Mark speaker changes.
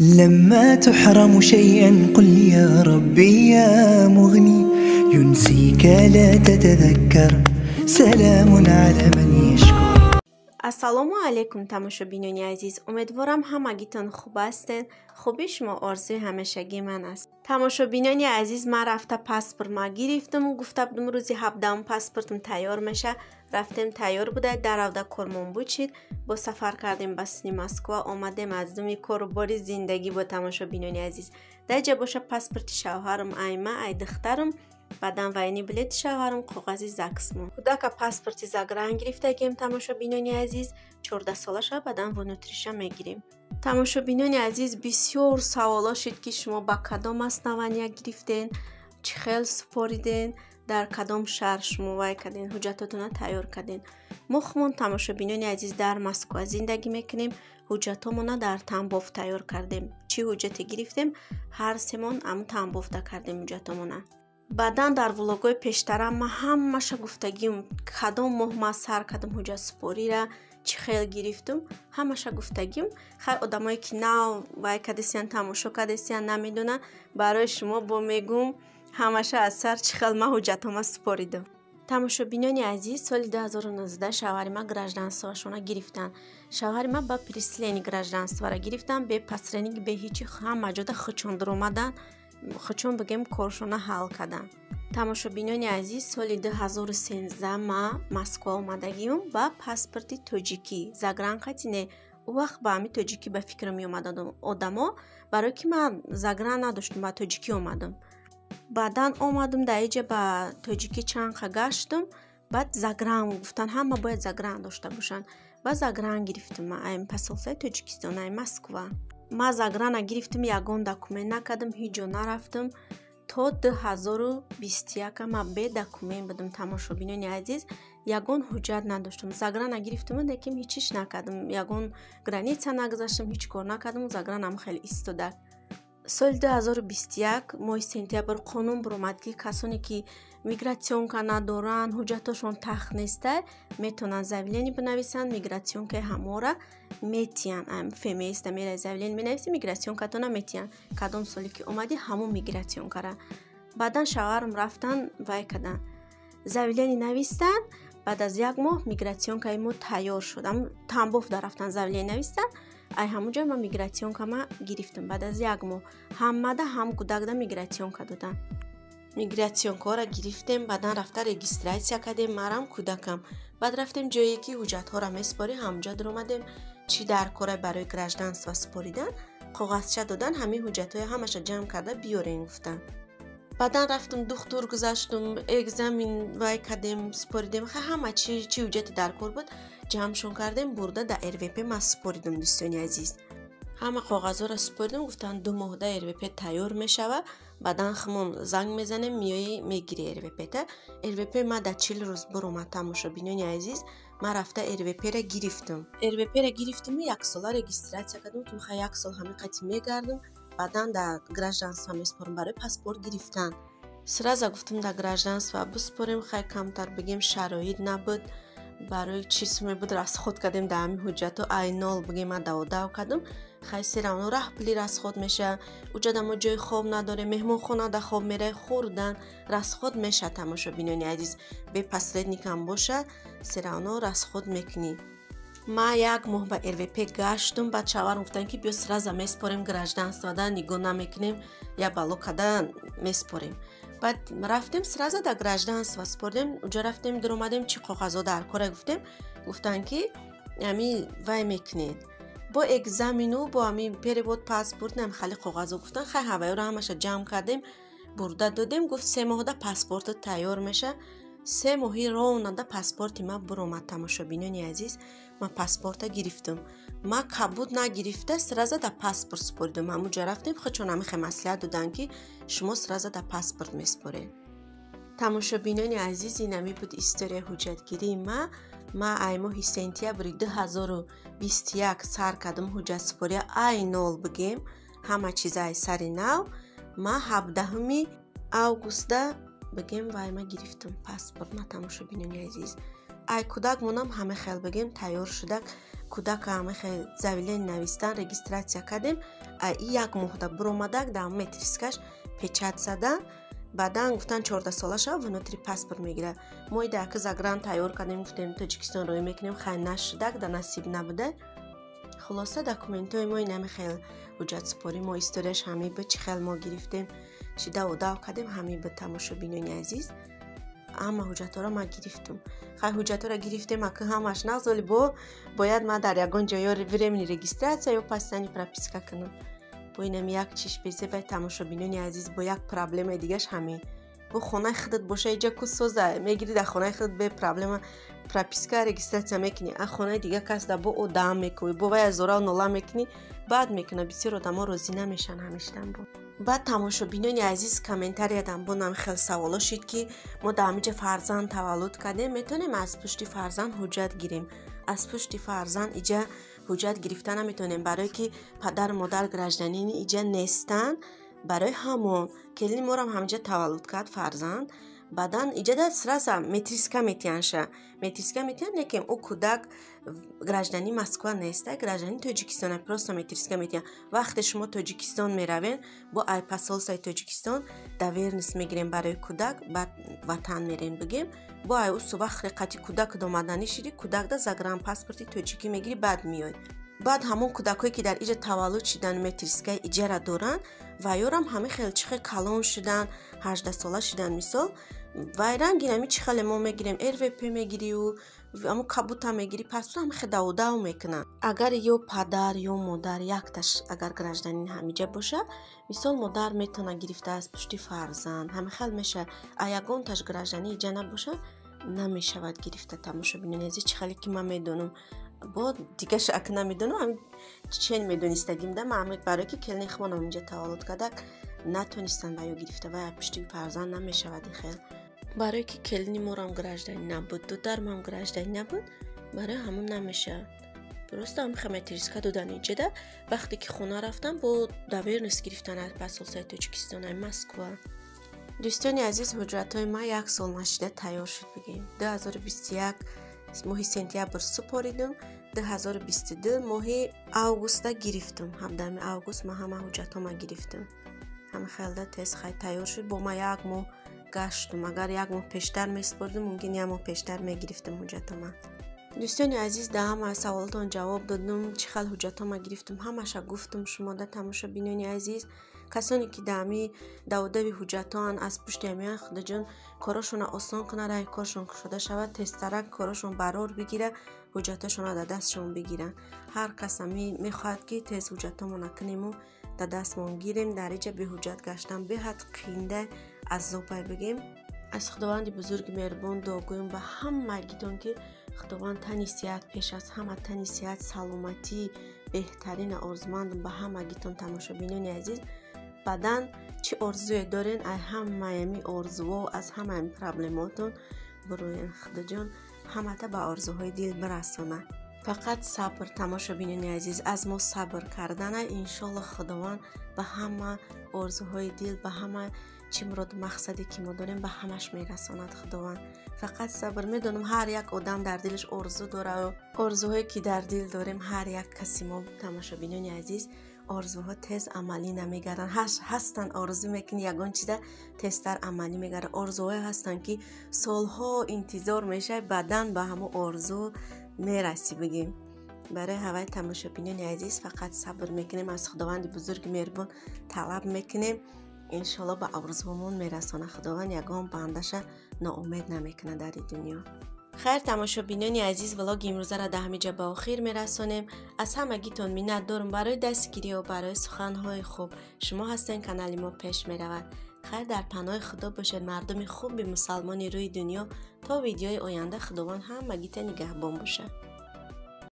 Speaker 1: لما تحرم شيئا قل يا ربي يا مغني ينسيك لا تتذكر سلام على من يشكر.
Speaker 2: ассалому алайкум тамошобинони азиз, умедворам ҳамагитон хуб ҳастен. хуби шумо орзуи ҳамешагии ман аст. тамошобинони азиз, ман рафта паспортма гирифтам. гуфта будам рӯзи 17 паспортам тайёр меша. рафтем, тайёр буда, даравда кормон бучид. бо сафар кардем ба сини Москва, омадем аз думи корубори зиндагӣ. бо тамошобинони азиз, даҷа боша паспорти шавҳарам, айма ай духтарам, баъдан вайни билети шавҳарам, коғази заксмо. кудака паспорти загран гирифтагем. тамошобинони азиз, 14 солаша, баъдан внутриша мегирем. тамошобинони азиз, бисёр саволо шид ки шумо ба кадом основания гирифтен, чӣ хел супориден, дар кадом шаҳр шумо вай карден, ҳуҷҷатотона тайёр карден. мо хумон тамошобинони азиз дар Москва зиндагӣ мекунем. ҳуҷҷатомона дар Тамбов тайёр кардем. чӣ ҳуҷҷате гирифтем, ҳар семон аму Тамбовда кардем ҳуҷҷатомона. баъдан дар влогои пештарам ма ҳамаша гуфтагим, кадом моҳ ма сар кардам ҳуҷҷатсупорира, чӣ хел гирифтам, ҳамаша гуфтагим. хай одамое ки нав вай кардесиян, тамошо кардесиян, намедонанд, барои шумо бо мегум ҳамаша аз сар чӣ хел ма ҳуҷҷатома супоридам. тамошобинони азиз, соли 2019 шавҳари ма гражданствошона гирифтанд. шавҳари ма ба прислени гражданствора гирифтанд, бе пасрениг, бе ҳичи, ҳама ҷода хучон даромадан, хучон бигем коршона ҳал кардан. тамошобинони азиз, соли 2013 ма Москва омадагиам ба паспорти тоҷикӣ. загранқати не. у вақт ба ҳами тоҷикӣ ба фикр меомаданд одамо, барое ки ман загран надоштам, ба тоҷикӣ омадам. баъдан омадам дар иҷа ба тоҷикӣ чанқа гаштам. баъд загран гуфтан ҳама бояд загран дошта бошанд. ба загран гирифтам. айм посолсияи Тоҷикистон, ай Москва. ма заграна гирифтам, ягон документ накардам, ҳеҷ ҷо нарафтам. то 2021 ма бе документ будам. тамошобинони азиз, ягон ҳуҷҷат надоштам. заграна гирифтам, лекин ҳичиш накардам. ягон граница нагузаштам, ҳеҷ кор накардам. загранам хеле истода. соли 2021 моҳи сентябр қонун биромад ки касоне ки мигратсионка надоранд, ҳуҷҷатошон тахт неста, метавонанд заявление бинависанд. мигратсионкаи ҳамора метиян. фемеиста мераи заявление менависи, мигратсионкатона метиян. кадом соле ки омади ҳамун мигратсионкара. баъдан шавҳарам рафтан вай кадан, заявление навистан. баъд аз як моҳ мигратсионкаи мо тайёр шуд. Тамбовда рафтан заявление навистан. ай ҳамунҷо ма мигратсионкама гирифтам. баъд аз як моҳ ҳаммада ҳам гудакда мигратсионка додан. мигратсионкаҳоро гирифтем. баъдан рафта регистратсия кардем, марам кӯдакам. баъд рафтем ҷое ки ҳуҷҷатҳоро месупорем, ҳамунҷо даромадем. чӣ дар кора барои гражданство супоридан, коғазча додан, ҳамин ҳуҷҷатҳои ҳамаша ҷамъ карда биёрем гуфтан. баъдан рафтам духтур гузаштам, экзамен вай кардем, супоридем. ҳама чӣ ҳуҷҷати дар кор буд ҷамъшон кардем, бурда да РВП ма супоридам. дӯстони азиз, ҳама коғазҳоро супоридам. гуфтан 2 моҳда РВП тайёр мешава. баъдан хумон занг мезанем, миёи мегири РВП-та. РВП ма да 40 рӯз биромад. тамошобинони азиз, ман рафта РВП-ра гирифтам. РВП-ра гирифтам, 1 сола регистратсия кардам. то 1 сол ҳамиқати мегардам. баъдан да гражданство месупорам барои паспорт гирифтан. сраза гуфтам да гражданство бисупорем, хай камтар бигем шароит набуд. барои чисме буд расход кардем да ҳамин ҳуҷҷатҳо, ай нол бигем дав кардам. хай серавно раҳпили расход меша. уҷада мо ҷои хоб надорем, меҳмонхонада хоб мерай, хурдан расход меша. тамошобинони азиз, бе посредникам боша, серавно расход мекунӣ. ма 1 моҳ ба РВП гаштам. баъд шавҳарам гуфтанд ки биё сраза месупорем гражданствода, нигоҳ намекунем, я бало када месупорем. баъд рафтем сраза да гражданство супордем. уҷа рафтем, даромадем, чӣ коғазҳо дар кора гуфтем. гуфтанд ки ами вай мекунед бо экзамену, бо ами перевод паспорт, нам хали коғазҳо. гуфтан хай ҳаваёро ҳамаша ҷамъ кардем, бурда додем. гуфт 3 моҳда паспортот тайёр меша. 3 моҳи ровнада паспорти ма биромад. тамошобинони азиз, ма паспорта гирифтам. ма кабуд нагирифта, сраза да паспорт супоридам. ҳамунҷо рафтем, хучон ҳамихе маслиҳат доданд ки шумо сраза да паспорт месупоред. тамошобинони азиз, инами буд историяи ҳуҷҷатгирии ма ай моҳи сентябри 2021 сар кардам ҳуҷҷатсупория, ай нол бигем, ҳама чиза ай сари нав. ма 17 августа бигем вай ма гирифтам паспорт. ма тамошобинони азиз, ай кӯдак монам ҳама хел бигем тайёр шудак. кӯдак ҳамаи завилаи навистан регистрация кардем. як моҳда буромадак дар метрискаш печат задан, баъдан гуфтан 14 солаша внутри паспорт мегирад. мо идаки загрант тайёр кардем, гуфтем Тоҷикистон рӯй мекунем, хай нашудак, да насиб набуда. خلاصه دکومنت‌های ما این همه خیلی حجت سپاری ما استوریش همه به چی خیلی ما گرفتیم چی دو کردیم همه به تماشابینان عزیز اما حجت ها را ما گرفتم. خیلی حجت ها را گرفتیم اگه همش نغزالی باید ما در یگان جایی بریم رجیستراسیا یا پستانی پراپیسکا کنم. با اینم یک چیش بیزه به تماشابینان عزیز با یک پرابلم دیگهش همین. با خانه خودت باشه اینجا کو سوزه میگیری در خانه خودت به پرابلم پراپیسکا رجیستراسیا میکنی، از خانه دیگه کس در با دام میکنی، با وای زورا و نولا میکنی، بعد میکنه بسیار آدما راضی نمیشن همیشتن. با بعد تماشابینان عزیز کامنتاری دادن با نام خیلی سوالا شد که ما در اینجا فرزند تولد کردیم، میتونیم از پشت فرزند حجت گیریم. از پشت فرزند اینجا حجت گرفتن نمیتونیم، برای که پدر مادر گراجدانی اینجا نیستن. برای همون کلی ما هم همینجا تولد کرد فرزند، بعدن اینجا در سراسا متریسکا میتینشه. متریسکا میتینه که او کودک گراجدانی مسکو نیسته، گراجدانی تاجیکستان پروستا متریسکا میتینه. وقتی شما تاجیکستان میروین با آی پاسپورت تاجیکستان داورنس میگیریم برای کودک، بعد وطن میرین بگیم با آی اون وقت قطعی کودک دامادانی شدی، کودک دا زگران پاسپورتی تاجیکی میگیری بعد میای. بعد همون کودکایی که در اینجا تولد شدن متریسکای اجاره دارن و یارم همه خیلی چخه کلان شدن، 18 ساله شدن مثال وایران گیرمی چخه ما میگیریم RVP میگیری و اما کابوتا میگیری پاسپورت همه خیلی داو میکنن. اگر یا پدر یا مادر یک تاش اگر گراجدانی همینجا باشه مثال مادر میتونه گرفته از پشت فرزند همه خیلی میشه، یگان تاش گراجدانی اینجا نباشه نمیشود گرفته. تماشابینان عزیز چخه که من میدونم با دیگه شک نمیدونم همین چین میدونستگیم ده محمد برای که کلنی خمانم اینجا تولد کردک نتونستن و یا گرفته و پشتی فرزند نمیشود. خیلی برای که کلنی مورم گراجدانی نبود، دو درم هم گراجدانی نبود، برای همون نمیشه. درست هم خمتریسکا دادن اینجا ده. وقتی که خونه رفتم با داورنس گرفتن از پاسپورت تاجیکستان مسکو. دوستان عزیز حجت های ما یک سال نشده تیار شد بگیم. 2021 ماهی سپتامبر سپاریدم، 2022 ماهی آگوست گرفتم. 17 آگوست ما همه حجتام گرفتم. همه خیلی تست خیلی تیار شد. با ما یک ماه گشتم. اگر یک ماه پیشتر میسپردم ممکن یک ماه پیشتر میگرفتم حجتام. دوستان عزیز ده همه سوالاتون جواب دادم. چه خیلی حجتام گرفتم همش گفتم شما ده تماشابینان عزیز. کسانی که دامی داودوی حجتان از پشت میان خود جان کارشون آسان کنه، رای کارشون شده شود، تسترک کارشون برار بگیره، حجتشون در دستشون بگیرن. هر کس میخواد که تست حجتامون نکنیم و در دستمون گیریم. در اینجا به حجت گشتن به حد قینده از زوبای بگیم. از خداوند بزرگ مهربان دعا گویم به همه گیتون که خداوند تنی صحت پیش از همه تنی صحت سلامتی بهترین آرزومندم به همه گیتون تماشابینان عزیز. بعدن چه آرزوی دارین ای همه می آرزوها از همه این پرابلماتون بروین خدا جان همه تا به آرزوهای دل برسونه. فقط صبر تماشابینان عزیز، از ما صبر کردن انشالله خداوند به همه آرزوهای دل به همه چی مراد مقصدی که ما داریم به همش میرساند خداوند. فقط صبر. میدونم هر یک آدم در دلش آرزو داره و آرزوهایی که در دل داریم هر یک کسی ما تماشابینان عزیز آرزوها تز عملی نمیگردن. هستن آرزو میکنی یگان چیزا تزتر عملی میگردن. آرزوهای هستن که سالها انتظار میشه بعدن به همون آرزو میرسی بگیم. برای هوای تماشابینان عزیز فقط صبر میکنیم، از خداوند بزرگ مهربان طلب میکنیم انشالله به آرزومون میرسانه. خداوند یگان بندش ناامید نمیکنه در دنیا. خیر تماشابینان عزیز ولاگ امروزه را در همینجا به آخر میرسانیم. از همگیتون منت دارم برای دستگیری و برای سخنهای خوب. شما هستین کانال ما پیش میرود. خیر در پناه خدا باشید مردم خوب مسلمانی روی دنیا. تا ویدیوی آینده خداوند همگیتون نگهبان باشه.